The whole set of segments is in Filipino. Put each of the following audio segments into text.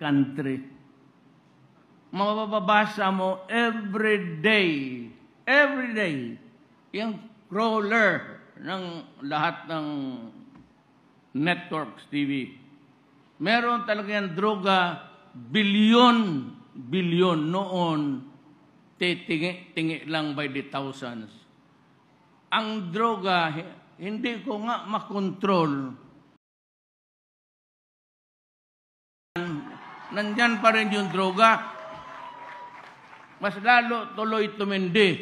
country. Mababasa mo every day, yung crawler ng lahat ng networks, TV. Meron talaga yung droga, bilyon noon, tingi lang by the thousands. Ang droga, hindi ko nga makontrol. Nandyan pa rin yung droga. Mas lalo tuloy tumindi.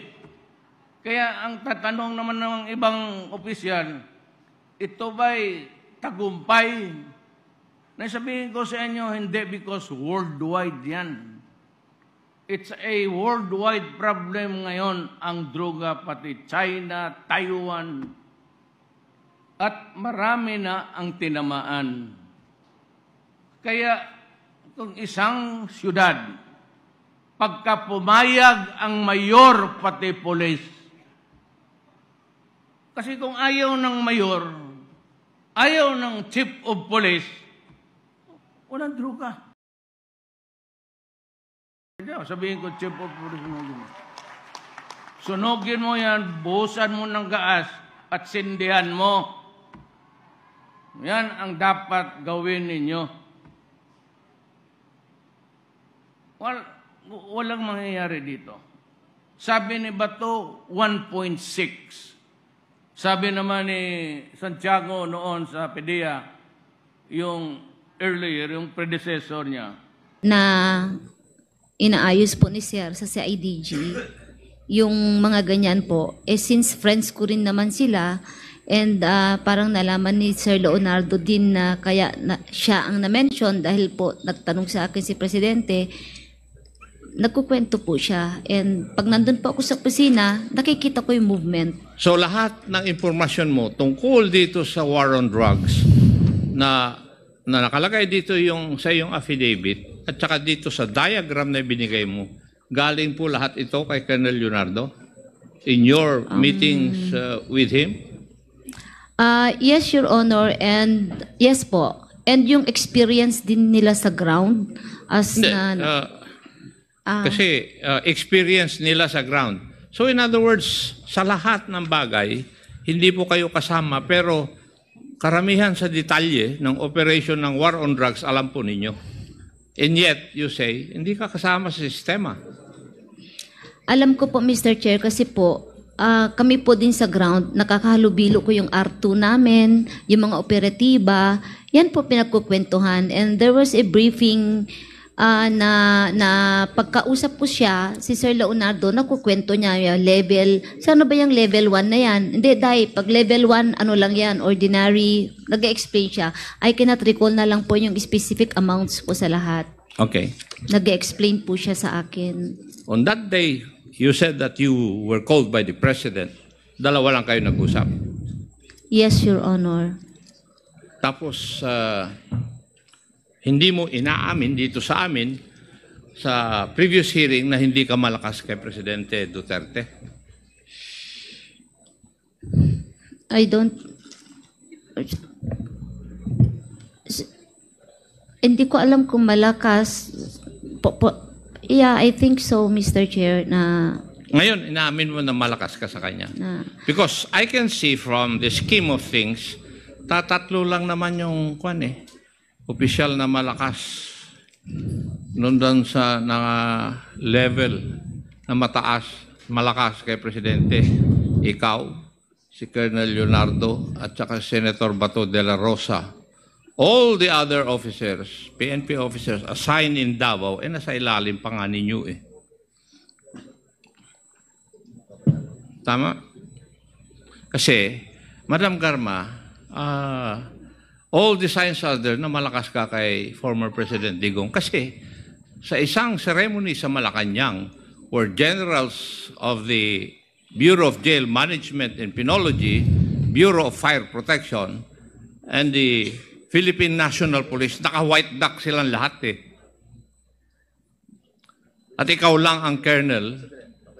Kaya ang tatanong naman ng ibang opisyal, ito ba'y tagumpay? Nasabihin ko sa inyo, hindi, because worldwide yan. It's a worldwide problem ngayon, ang droga, pati China, Taiwan, at marami na ang tinamaan. Kaya, kung isang syudad, pagka pumayag ang mayor pati polis, kasi kung ayaw ng mayor, ayaw ng chief of police, walang droga. Sabihin ko, chief of police, sunugin mo yan, buhusan mo ng gaas, at sindihan mo. Yan ang dapat gawin ninyo. Walang mangyayari dito. Sabi ni Bato, 1.6. Sabi naman ni Santiago noon sa PDEA, yung earlier, yung predecessor niya, na inaayos po ni Sir sa CIDG, yung mga ganyan po, since friends ko rin naman sila, and parang nalaman ni Sir Leonardo din na kaya siya ang na-mention dahil po nagtanong sa akin si Presidente, nagkukwento po siya. And pag nandun po ako sa opisina, nakikita ko yung movement. So lahat ng impormasyon mo tungkol dito sa war on drugs na nakalagay dito yung sa iyong affidavit at saka dito sa diagram na binigay mo, galing po lahat ito kay Colonel Leonardo in your meetings with him? Yes, Your Honor, and yes po. And yung experience din nila sa ground as kasi experience nila sa ground. So in other words, sa lahat ng bagay, hindi po kayo kasama, pero karamihan sa detalye ng operation ng war on drugs, alam po ninyo. And yet, you say, hindi ka kasama sa sistema. Alam ko po, Mr. Chair, kasi po, kami po din sa ground, nakakahalubilo ko yung R2 namin, yung mga operatiba, yan po pinagkukwentuhan. And there was a briefing na pagkausap ko siya, si Sir Leonardo, nakukwento niya yung level, saan ba yung level 1 na yan? Hindi, dahil pag level 1, ano lang yan, ordinary, nag-explain siya. I cannot recall na lang po yung specific amounts po sa lahat. Okay. Nag-explain po siya sa akin. On that day, you said that you were called by the President. Dalawa lang kayo nag-usap. Yes, Your Honor. Tapos, hindi mo inaamin dito sa amin sa previous hearing na hindi ka malakas kay Presidente Duterte? I don't... Hindi ko alam kung malakas. Yeah, I think so, Mr. Chair, na... Ngayon, inaamin mo na malakas ka sa kanya. Because I can see from the scheme of things, tatatlo lang naman yung opisyal na malakas nundan sa level na malakas kay Presidente. Ikaw, si Colonel Leonardo, at saka Senator Bato de la Rosa. All the other officers, PNP officers, assigned in Davao, nasa ilalim pa nga ninyo Tama? Kasi, Madam Garma, all the signs are there na malakas ka kay former President Digong. Kasi sa isang ceremony sa Malacanang where generals of the Bureau of Jail Management and Penology, Bureau of Fire Protection, and the Philippine National Police, naka-white duck silang lahat At ikaw lang ang colonel,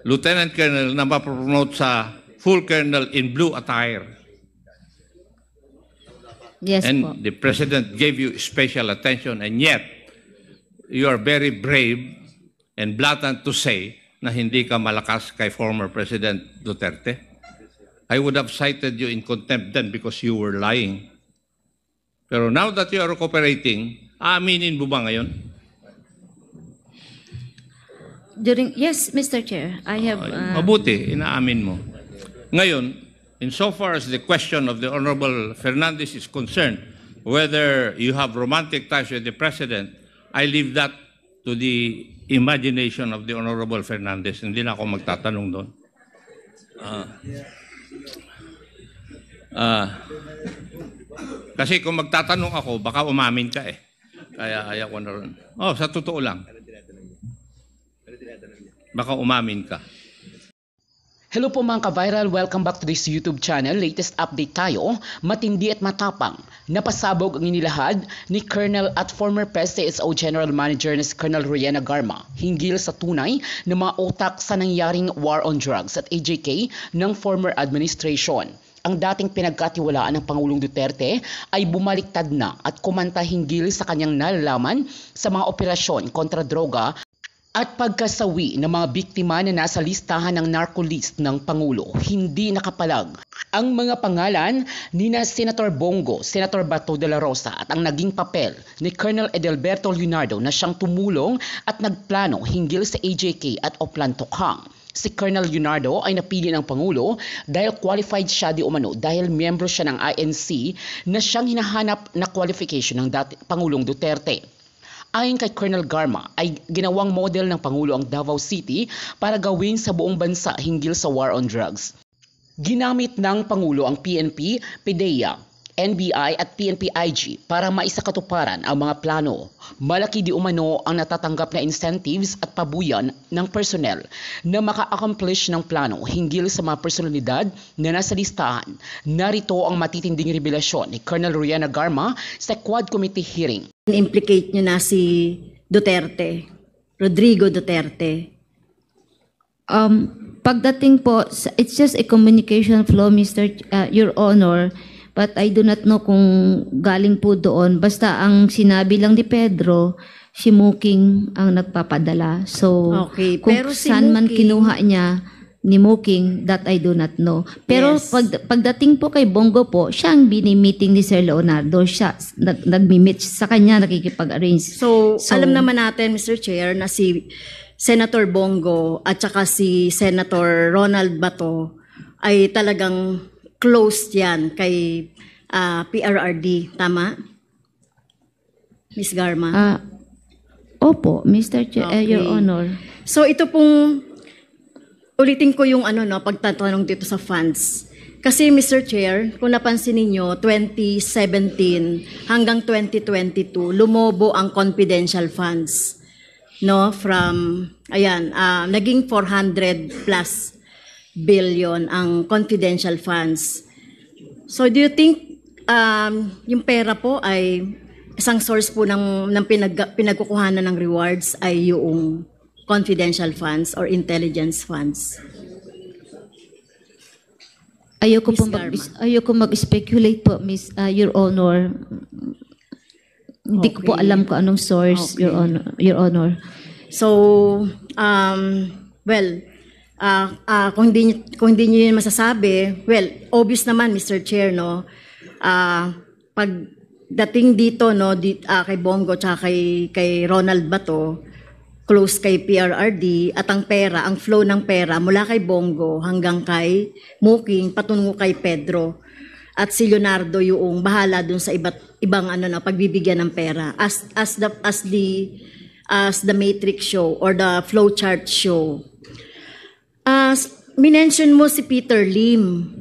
lieutenant colonel na mapromote sa full colonel in blue attire. Yes, and po. the President gave you special attention, and yet you are very brave and blatant to say na hindi ka malakas kay former President Duterte. I would have cited you in contempt then because you were lying. Pero now that you are cooperating, aaminin mo ba ngayon? Yes, Mr. Chair, I have... Mabuti, inaamin mo. Ngayon, insofar as the question of the Honorable Fernandez is concerned, whether you have romantic ties with the President, I leave that to the imagination of the Honorable Fernandez. Hindi na ako magtatanong doon. Kasi kung magtatanong ako, baka umamin ka eh. Kaya ayaw ko na rin. Oh, sa totoo lang. Baka umamin ka. Hello po mga ka-viral, welcome back to this YouTube channel. Latest update tayo, matindi at matapang. Napasabog ang inilahad ni Colonel at former PSTSO General Manager na si Colonel Rowena Garma hinggil sa tunay na mga utak sa nangyaring war on drugs at AJK ng former administration. Ang dating pinagkatiwalaan ng Pangulong Duterte ay bumaliktad na at kumanta hinggil sa kanyang nalalaman sa mga operasyon kontra droga at pagkasawi ng mga biktima na nasa listahan ng narco-list ng Pangulo. Hindi nakapalag ang mga pangalan ni na Senator Bongo, Senator Bato de la Rosa at ang naging papel ni Colonel Edelberto Leonardo na siyang tumulong at nagplano hinggil sa AJK at Oplan Tokhang. Si Colonel Leonardo ay napili ng Pangulo dahil qualified siya di umano dahil miyembro siya ng INC na siyang hinahanap na qualification ng Pangulong Duterte. Ayon kay Colonel Garma ay ginawang model ng Pangulo ang Davao City para gawin sa buong bansa hinggil sa war on drugs. Ginamit ng Pangulo ang PNP, PDEA, NBI at PNP-IG para maisakatuparan ang mga plano. Malaki di umano ang natatanggap na incentives at pabuyan ng personnel na maka-accomplish ng plano hinggil sa mga personalidad na nasa listahan. Narito ang matitinding revelasyon ni Colonel Rowena Garma sa Quad Committee hearing. Implicate nyo na si Duterte, Rodrigo Duterte. Pagdating po, it's just a communication flow, Your Honor. But I do not know kung galing po doon. Basta ang sinabi lang ni Pedro, si Muking ang nagpapadala. So, Okay, kung pero si saan man Muking- kinuha niya ni Muking, that I do not know. Pero Yes. pagdating po kay Bongo po, siya ang bini-meeting ni Sir Leonardo. Siya nag-meet sa kanya, nakikipag-arrange. So, alam naman natin, Mr. Chair, na si Senator Bongo at saka si Senator Ronald Bato ay talagang close yan kay PRRD. Tama? Ms. Garma? Opo, Mr. Chair, Your Okay. Honor. So ito pong ulitin ko yung pagtatanong dito sa funds. Kasi Mr. Chair, kung napansin niyo 2017 hanggang 2022 lumobo ang confidential funds. No, from naging 400 plus billion ang confidential funds. So do you think yung pera po ay isang source po ng pinagkukuhanan ng rewards ay yung confidential funds or intelligence funds? Ayoko Ms. po mag-speculate po, Your Honor. Hindi ko po Okay. alam kung anong source, Okay. Your Honor. So, kung hindi niyo yun masasabi, obvious naman, Mr. Chair, no? Pagdating dito, no, kay Bongo tsaka kay Ronald Bato, close kay PRRD, at ang pera, ang flow ng pera mula kay Bongo hanggang kay Muking patungo kay Pedro. At si Leonardo yung bahala dun sa ibang pagbibigyan ng pera. As the matrix show or the flow chart show. Minention mo si Peter Lim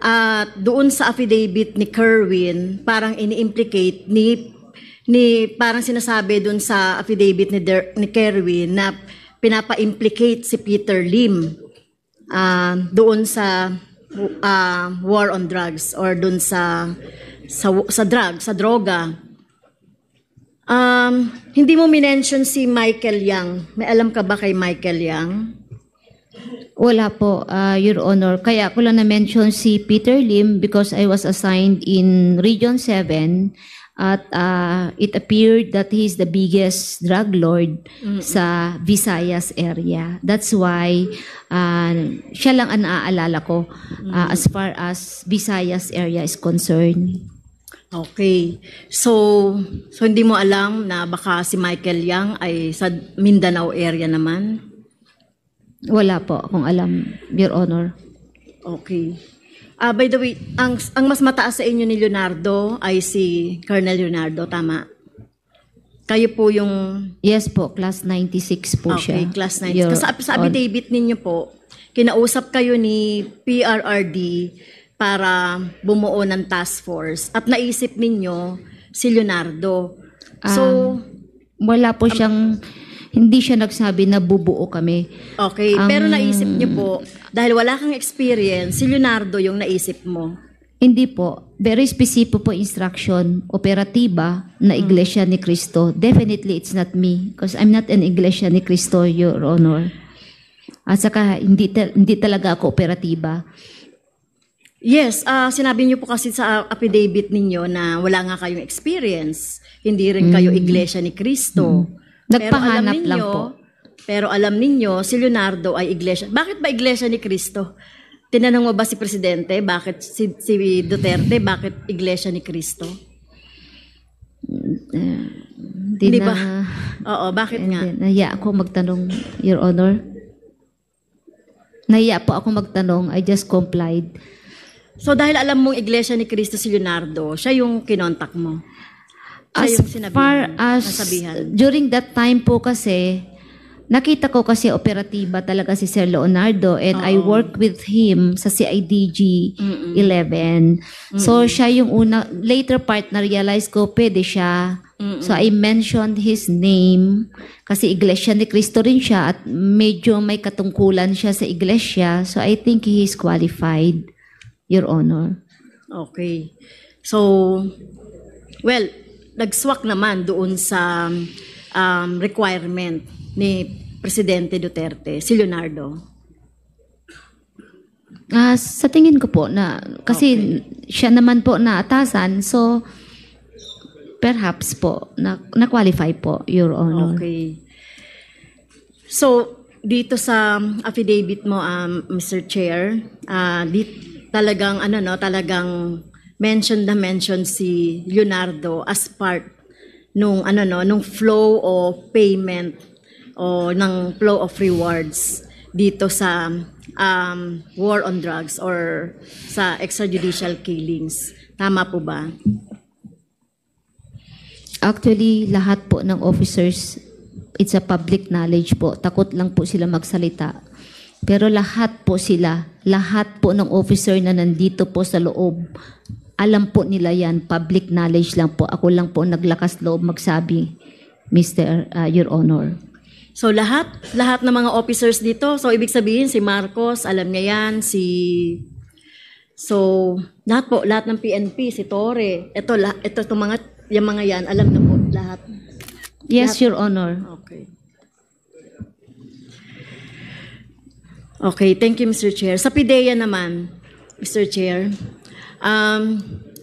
at doon sa affidavit ni Kerwin, parang ini-implicate ni parang sinasabi doon sa affidavit ni Kerwin na pinapa-implicate si Peter Lim doon sa war on drugs or doon sa droga. Hindi mo minention si Michael Yang. May alam ka ba kay Michael Yang? Wala po, Your Honor. Kaya ako lang na-mention si Peter Lim because I was assigned in Region 7 At it appeared that he's the biggest drug lord sa Visayas area. That's why siya lang ang naaalala ko as far as Visayas area is concerned. Okay. So hindi mo alam na baka si Michael Yang ay sa Mindanao area naman? Wala po akong alam, Your Honor. Okay. By the way, ang mas mataas sa inyo ni Leonardo ay si Colonel Leonardo, tama? Kayo po yung... Yes po, class 96 po siya. Okay, class 96. Kasi sa affidavit ninyo po, kinausap kayo ni PRRD para bumuo ng task force at naisip ninyo si Leonardo. So, wala po siyang... Hindi siya nagsabi na bubuo kami. okay, pero naisip niyo po, dahil wala kang experience, si Leonardo yung naisip mo. Hindi po. Very specific po instruction, operatiba na Iglesia ni Cristo. Definitely it's not me because I'm not an Iglesia ni Cristo, Your Honor. At saka hindi talaga ako operatiba. Yes, sinabi niyo po kasi sa affidavit ninyo na wala nga kayong experience. Hindi rin kayo Iglesia ni Cristo. Nagpahanap lang po. Pero alam ninyo, si Leonardo ay iglesia. Bakit ba iglesia ni Cristo? Tinanong mo ba si Presidente? Bakit si Duterte? Bakit iglesia ni Cristo? Di ba? Oo, bakit nga? Nahiya ako magtanong, Your Honor. Nahiya po ako magtanong. I just complied. So dahil alam mong iglesia ni Cristo si Leonardo, siya yung kinontak mo? As far as during that time po kasi, nakita ko kasi operatiba talaga si Sir Leonardo and I work with him sa CIDG 11. So siya yung una, later part na realize ko pwede siya. So I mentioned his name kasi Iglesia ni Cristo rin siya at medyo may katungkulan siya sa iglesia. So I think he is qualified, Your Honor. Okay. So, well, nagswak naman doon sa requirement ni Presidente Duterte, si Leonardo. Sa tingin ko po na kasi siya naman po na atasan, so perhaps po na-qualify po, Your Honor. Okay. So, dito sa affidavit mo, Mr. Chair, talagang talagang mention si Leonardo as part nung flow of payment o ng flow of rewards dito sa war on drugs or sa extrajudicial killings. Tama po ba? Actually, lahat po ng officers, it's a public knowledge po. Takot lang po sila magsalita. Pero lahat po ng officer na nandito po sa loob, alam po nila yan, public knowledge lang po. Ako lang po naglakas loob magsabi, Your Honor. So lahat ng mga officers dito, so ibig sabihin si Marcos, alam niya yan, so lahat ng PNP, si Torre, yung mga yan, alam na po lahat. Yes, lahat. Your Honor. Okay. Okay, thank you, Mr. Chair. Sa PIDEA naman, Mr. Chair,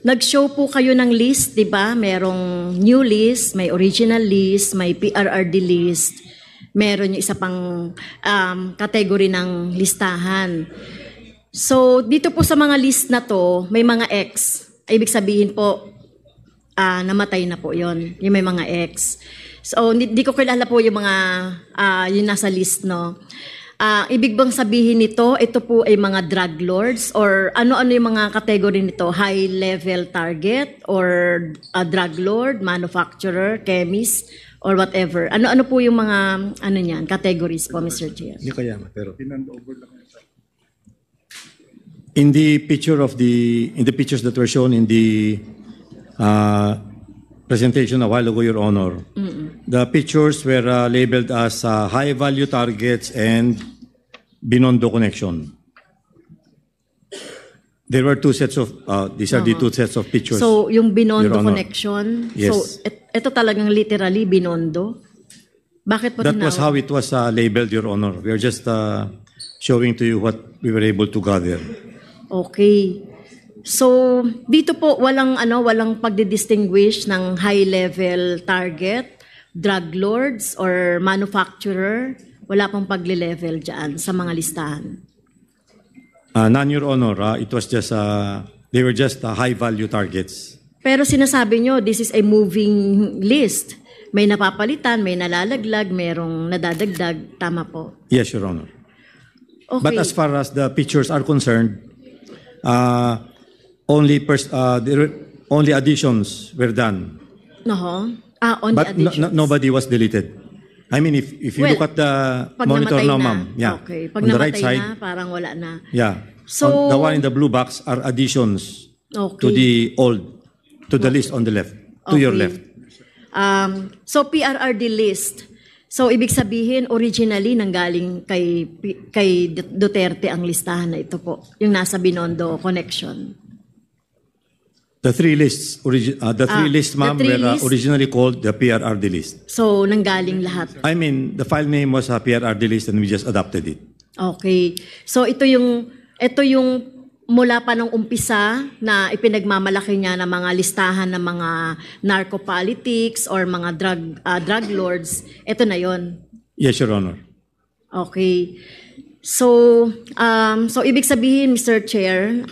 nag-show po kayo ng list, di ba? Merong new list, may original list, may PRRD list, meron yung isa pang category ng listahan. So, dito po sa mga list na to, may mga X. Ibig sabihin po, namatay na po yon. Yung may mga X. So, hindi ko kilala po yung mga, yung nasa list, no? Ibig bang sabihin nito, ito po ay mga drug lords or ano-ano yung mga category nito? High level target or drug lord, manufacturer, chemist, or whatever? Ano-ano po yung mga niyan, categories po, Mr. Chair? Hindi kaya, pero in the pictures that were shown in the presentation a while ago, Your Honor, the pictures were labeled as high-value targets and Binondo connection. There were two sets of, these are the two sets of pictures. So, yung Binondo Your Honor. connection, Yes. so ito talagang literally Binondo? Bakit po That tinawag? was how it was labeled, Your Honor. We are just showing to you what we were able to gather. Okay. So, dito po walang pagdi-distinguish ng high-level target, drug lords, or manufacturer. Wala pong pagle-level dyan sa mga listahan. None, Your Honor. It was just, they were just high-value targets. Pero sinasabi nyo, this is a moving list. May napapalitan, may nalalaglag, merong nadadagdag. Tama po. Yes, Your Honor. Okay. But as far as the pictures are concerned, only additions were done. Only But additions. nobody was deleted. I mean, if you look at the pag monitor namatay now, na. ma'am, yeah, Okay. Pag on the namatay right side, na, parang wala na. yeah. So- On the one in the blue box are additions to Okay. the list on the left, to your Okay. left. So PRRD list. So ibig sabihin originally nanggaling kay Duterte ang listahan na ito po, yung nasa Binondo connection. The three lists, ma'am, the three were lists? originally called the PRRD list. So nanggaling lahat. I mean, the file name was a PRRD list and we just adopted it. Okay. So ito yung mula pa nung umpisa na ipinagmamalaki niya ng mga listahan ng mga narco-politics or mga drug lords. Ito na yon. Yes, Your Honor. Okay. So ibig sabihin, Mr. Chair,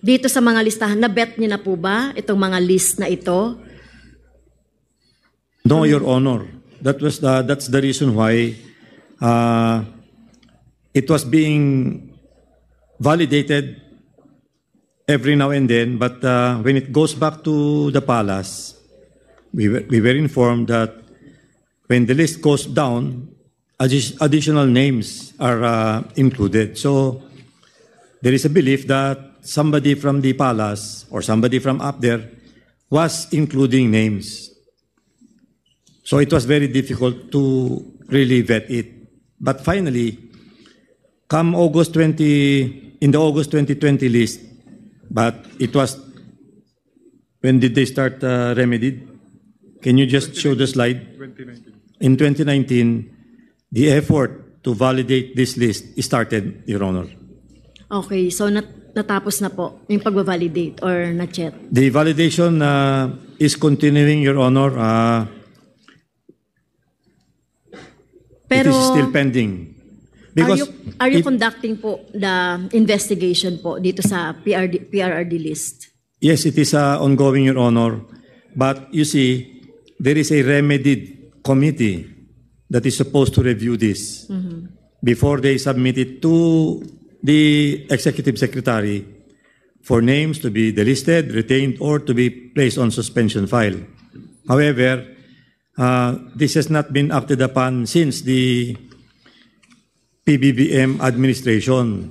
dito sa mga listahan, na-bet niyo na po ba itong mga list na ito? No, Your Honor. That's the reason why it was being validated every now and then, but when it goes back to the palace, we were informed that when the list goes down, additional names are included. So there is a belief that somebody from the palace or somebody from up there was including names. So it was very difficult to really vet it. But finally, come in the August 2020 list, but it was, when did they start remedied? Can you just show the slide? 2019. In 2019, the effort to validate this list started, Your Honor. Okay, so natapos na po yung pag-validate or na-check? The validation is continuing, Your Honor. Pero it is still pending. Because are you conducting po the investigation po dito sa PRRD list? Yes, it is ongoing, Your Honor. But you see, there is a remedied committee that is supposed to review this before they submit it to the Executive Secretary for names to be delisted, retained, or to be placed on suspension file. However, this has not been acted upon since the PBBM administration.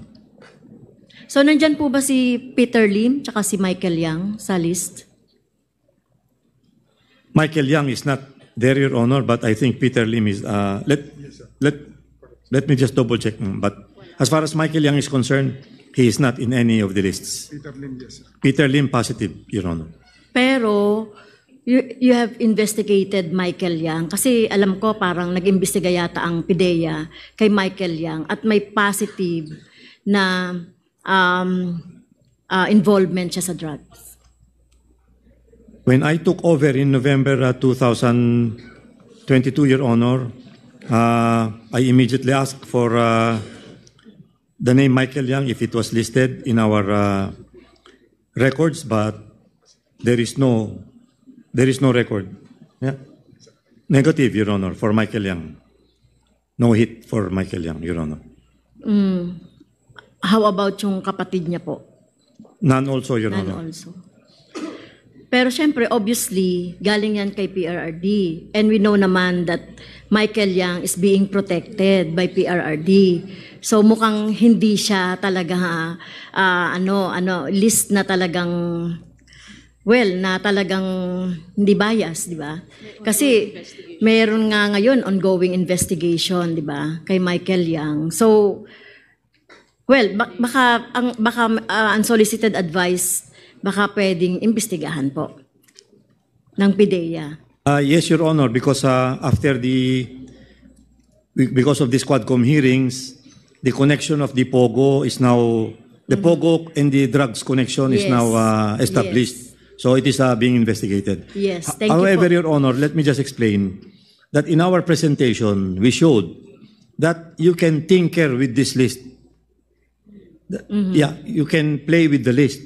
So nandyan po ba si Peter Lim tsaka si Michael Yang sa list? Michael Yang is not there, Your Honor, but I think Peter Lim is. Let me just double check. But as far as Michael Yang is concerned, he is not in any of the lists. Peter Lim, yes, sir. Peter Lim, positive, Your Honor. Pero you have investigated Michael Yang kasi alam ko parang nag-imbestiga yata ang PIDEA kay Michael Yang at may positive na involvement siya sa drugs. When I took over in November 2022, Your Honor, I immediately asked for the name Michael Yang if it was listed in our records, but there is no record. Yeah? Negative, Your Honor, for Michael Yang. No hit for Michael Yang, Your Honor. How about yung kapatid niya po? None also, Your None Honor. also. Pero syempre, obviously, galing yan kay PRRD. And we know naman that Michael Yang is being protected by PRRD. So mukhang hindi siya talaga list na talagang na talagang hindi bias, di ba? Kasi mayroon nga ngayon ongoing investigation, di ba, kay Michael Yang. So baka unsolicited advice baka pwedeng imbestigahan po ng PIDEA. Yes, Your Honor, because because of these Quadcom hearings, the connection of the POGO is now The POGO and the drugs connection is Yes. now established. So it is being investigated. Yes, thank you However, po. Your Honor, let me just explain that in our presentation, we showed that you can tinker with this list. Yeah, you can play with the list.